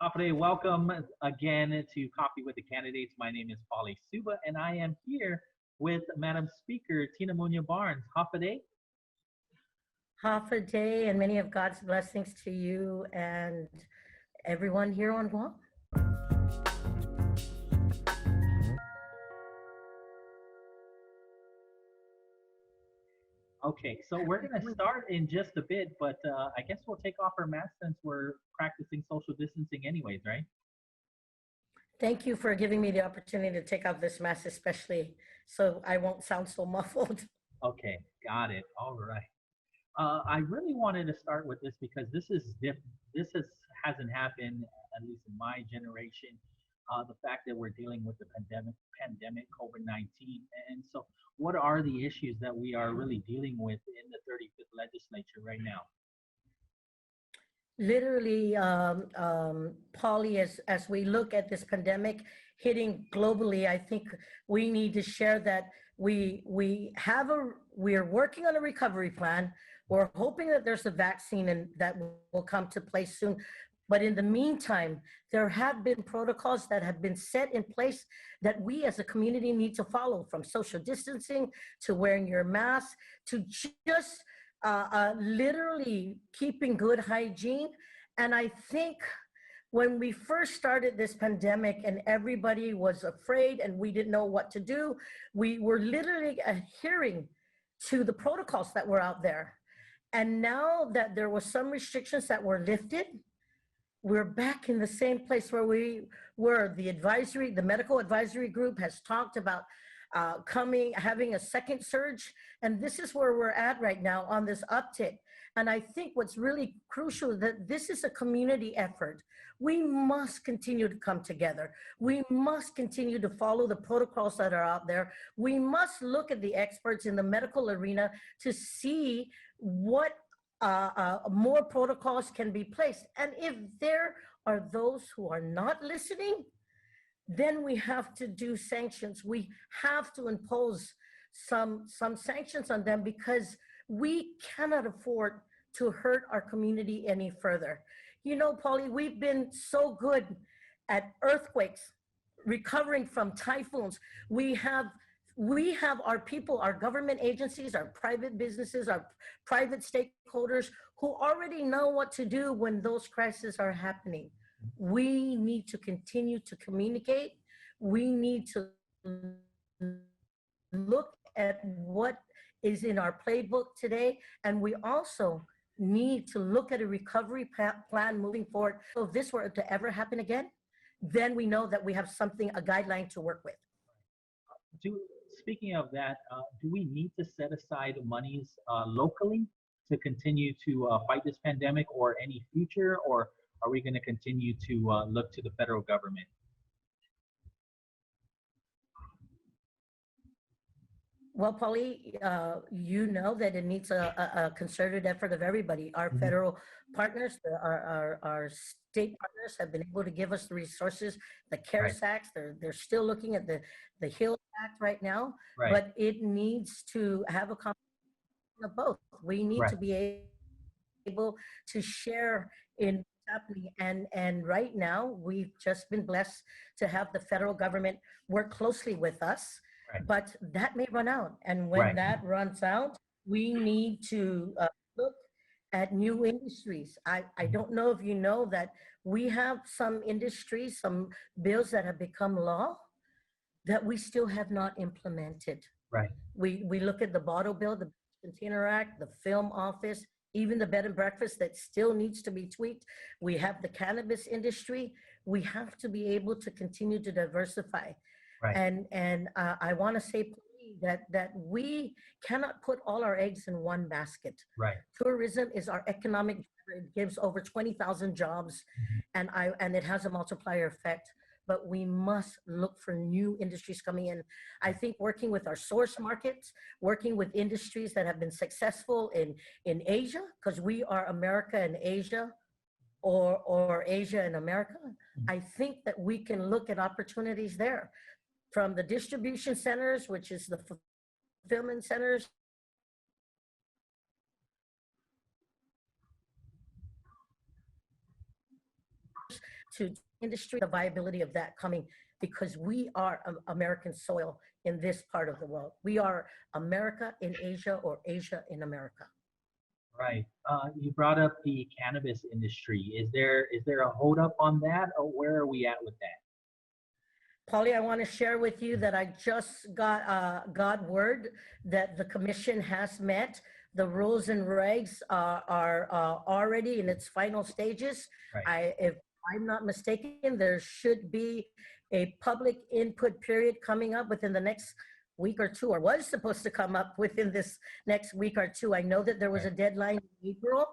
Hopefully, welcome again to Coffee with the Candidates. My name is Polly Suba, and I am here with Madam Speaker Tina Munya Barnes. Hopefully, Half a day and many of God's blessings to you and everyone here on Guam. okay, so we're going to start in just a bit, but I guess we'll take off our masks since we're practicing social distancing, anyways, right? Thank you for giving me the opportunity to take off this mask, especially so I won't sound so muffled. Okay, got it. All right. I really wanted to start with this because this hasn't happened at least in my generation. The fact that we're dealing with the pandemic COVID-19, and so what are the issues that we are really dealing with in the 35th legislature right now? Literally, Polly, as we look at this pandemic hitting globally, I think we need to share that we're working on a recovery plan. We're hoping that there's a vaccine and that will come to place soon. But in the meantime, there have been protocols that have been set in place that we as a community need to follow, from social distancing to wearing your mask to just literally keeping good hygiene. And I think when we first started this pandemic and everybody was afraid and we didn't know what to do, we were literally adhering to the protocols that were out there. And now that there were some restrictions that were lifted, we're back in the same place where we were. The medical advisory group has talked about having a second surge. And this is where we're at right now on this uptick. And I think what's really crucial is that this is a community effort. We must continue to come together. We must continue to follow the protocols that are out there. We must look at the experts in the medical arena to see what more protocols can be placed. And if there are those who are not listening, then we have to do sanctions. We have to impose some sanctions on them because we cannot afford to hurt our community any further. You know, Polly, we've been so good at earthquakes, recovering from typhoons. We have our people, our government agencies, our private businesses, our private stakeholders who already know what to do when those crises are happening. We need to continue to communicate. We need to look at what is in our playbook today. And we also need to look at a recovery plan moving forward. So if this were to ever happen again, then we know that we have a guideline to work with. Speaking of that, do we need to set aside monies locally to continue to fight this pandemic or any future, or are we going to continue to look to the federal government? Well, Polly, you know that it needs a concerted effort of everybody. Our federal partners, our state partners have been able to give us the resources, the CARES Act. They're still looking at the HILL Act right now, but it needs to have a combination of both. We need to be able to share in what's happening. And right now, we've just been blessed to have the federal government work closely with us. But that may run out. And when that runs out, we need to look at new industries. I don't know if you know that we have some industries, some bills that have become law that we still have not implemented. We look at the bottle bill, the Container Act, the film office, even the bed and breakfast that still needs to be tweaked. We have the cannabis industry. We have to be able to continue to diversify. And I want to say that we cannot put all our eggs in one basket. Tourism is our economic driver. It gives over 20,000 jobs, and it has a multiplier effect. But we must look for new industries coming in. I think working with our source markets, working with industries that have been successful in Asia, because we are America and Asia, or Asia and America, I think that we can look at opportunities there. From the distribution centers, which is the fulfillment centers, to industry, the viability of that coming, because we are American soil in this part of the world. We are America in Asia, or Asia in America. Right. You brought up the cannabis industry. Is there a hold up on that, or where are we at with that? Polly, I want to share with you that I just got word that the commission has met. The rules and regs are already in its final stages. Right. If I'm not mistaken, there should be a public input period coming up within the next week or two, or was supposed to come up within this next week or two. I know that there was Right. a deadline in April,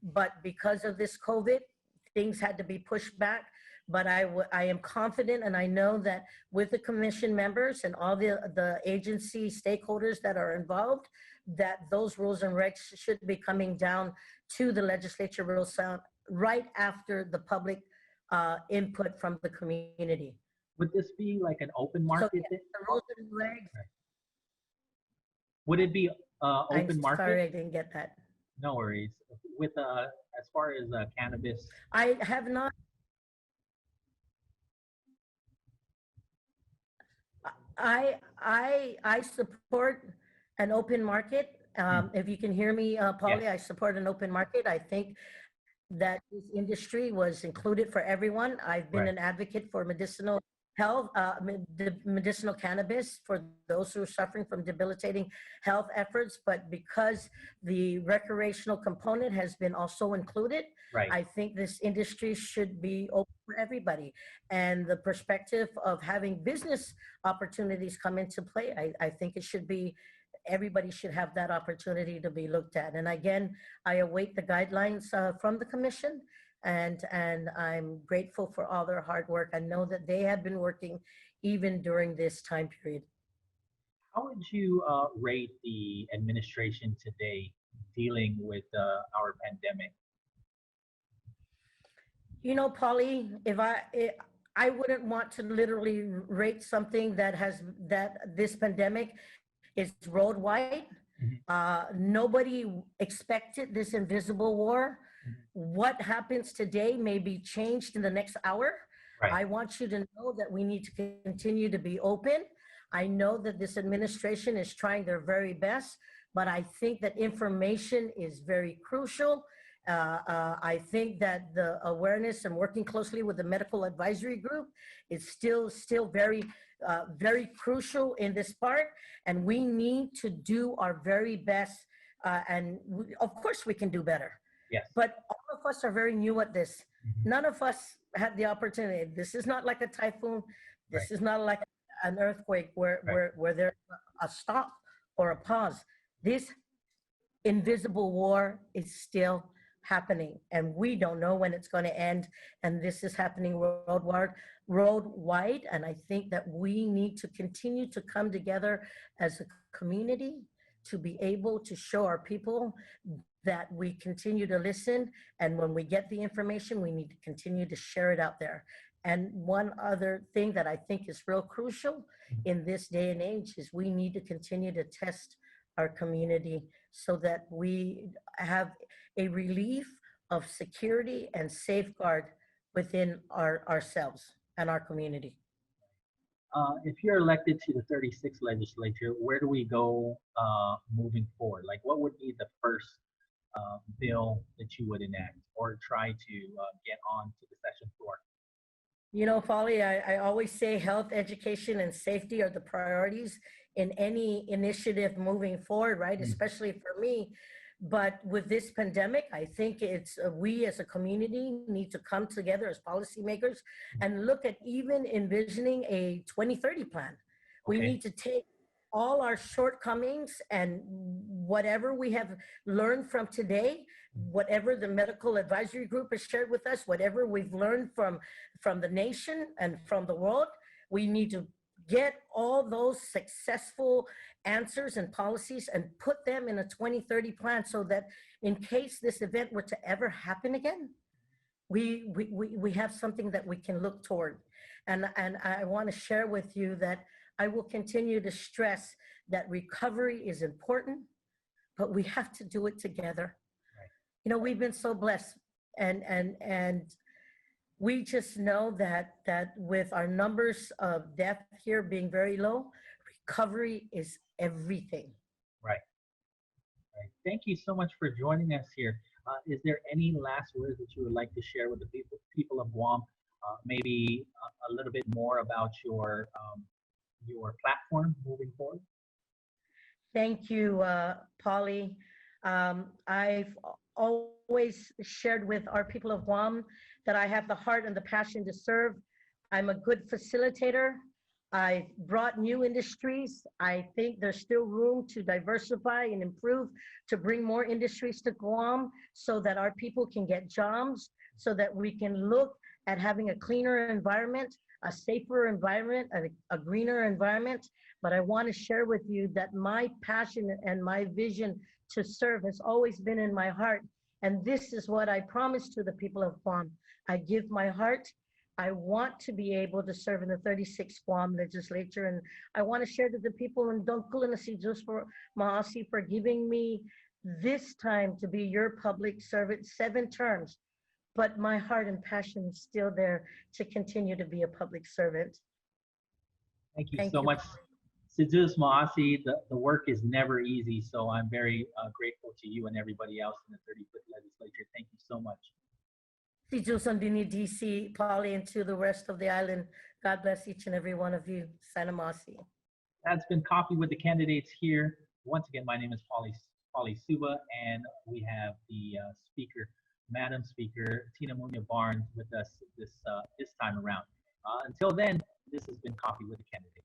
but because of this COVID, things had to be pushed back. But I am confident, and I know that with the commission members and all the agency stakeholders that are involved, that those rules and regs should be coming down to the legislature real soon, right after the public input from the community. Would this be like an open So market yes, thing? the rules and regs. Would it be I'm open market? sorry, I didn't get that. No worries. With as far as cannabis, I have not. I support an open market. If you can hear me, Polly, yes, I support an open market. I think that this industry was included for everyone. I've been right, an advocate for medicinal health, medicinal cannabis for those who are suffering from debilitating health efforts. But because the recreational component has been also included, right. I think this industry should be open for everybody. And the perspective of having business opportunities come into play, I think it should be, everybody should have that opportunity to be looked at. And again, I await the guidelines from the commission, and I'm grateful for all their hard work. I know that they have been working even during this time period. How would you rate the administration today dealing with our pandemic? You know, Polly, I wouldn't want to literally rate something that has, that this pandemic is worldwide. Mhm, Nobody expected this invisible war. mhm. What happens today may be changed in the next hour. Right, I want you to know that we need to continue to be open. I know that this administration is trying their very best, but I think that information is very crucial. I think that the awareness and working closely with the medical advisory group is still very crucial in this part, and we need to do our very best. Of course, we can do better, yes, but all of us are very new at this. mhm, None of us had the opportunity. This is not like a typhoon. right, This is not like an earthquake where right. there's a stop or a pause. This invisible war is still happening, and we don't know when it's going to end. And this is happening worldwide. And I think that we need to continue to come together as a community to be able to show our people that we continue to listen. And when we get the information, we need to continue to share it out there. And one other thing that I think is real crucial in this day and age is we need to continue to test our community so that we have a relief of security and safeguard within ourselves and our community. If you're elected to the 36th legislature, where do we go moving forward? Like, what would be the first bill that you would enact or try to get on to the session floor? You know, Folly, I always say health, education, and safety are the priorities in any initiative moving forward, right? Mm, Especially for me. But with this pandemic, I think it's we as a community need to come together as policymakers and look at even envisioning a 2030 plan. We okay, need to take all our shortcomings and whatever we have learned from today, whatever the medical advisory group has shared with us, whatever we've learned from the nation and from the world, we need to get all those successful answers and policies and put them in a 2030 plan so that in case this event were to ever happen again, we have something that we can look toward. And I want to share with you that I will continue to stress that recovery is important, but we have to do it together. right, You know, we've been so blessed, and We just know that with our numbers of death here being very low, recovery is everything. Right. Right. Thank you so much for joining us here. Is there any last words that you would like to share with the people of Guam? Maybe a little bit more about your platform moving forward. Thank you, Polly. I've always shared with our people of Guam that I have the heart and the passion to serve. I'm a good facilitator. I brought new industries. I think there's still room to diversify and improve, to bring more industries to Guam so that our people can get jobs, so that we can look at having a cleaner environment, a safer environment, a greener environment. But I want to share with you that my passion and my vision to serve has always been in my heart. And this is what I promise to the people of Guam. I give my heart. I want to be able to serve in the 36th Guam legislature. And I want to share to the people in Dongkulanasi just for Maasi for giving me this time to be your public servant, 7 terms. But my heart and passion is still there to continue to be a public servant. Thank you Thank so you. much, Sidus Maasi. The work is never easy, so I'm very grateful to you and everybody else in the 35th legislature. Thank you so much. Si Jusan Dini DC, Polly, and to the rest of the island. God bless each and every one of you. Sanamasi. That's been Coffee with the Candidates here. Once again, my name is Polly Suba, and we have the speaker, Madam Speaker Tina Munya Barnes, with us this time around. Until then, this has been Coffee with the Candidates.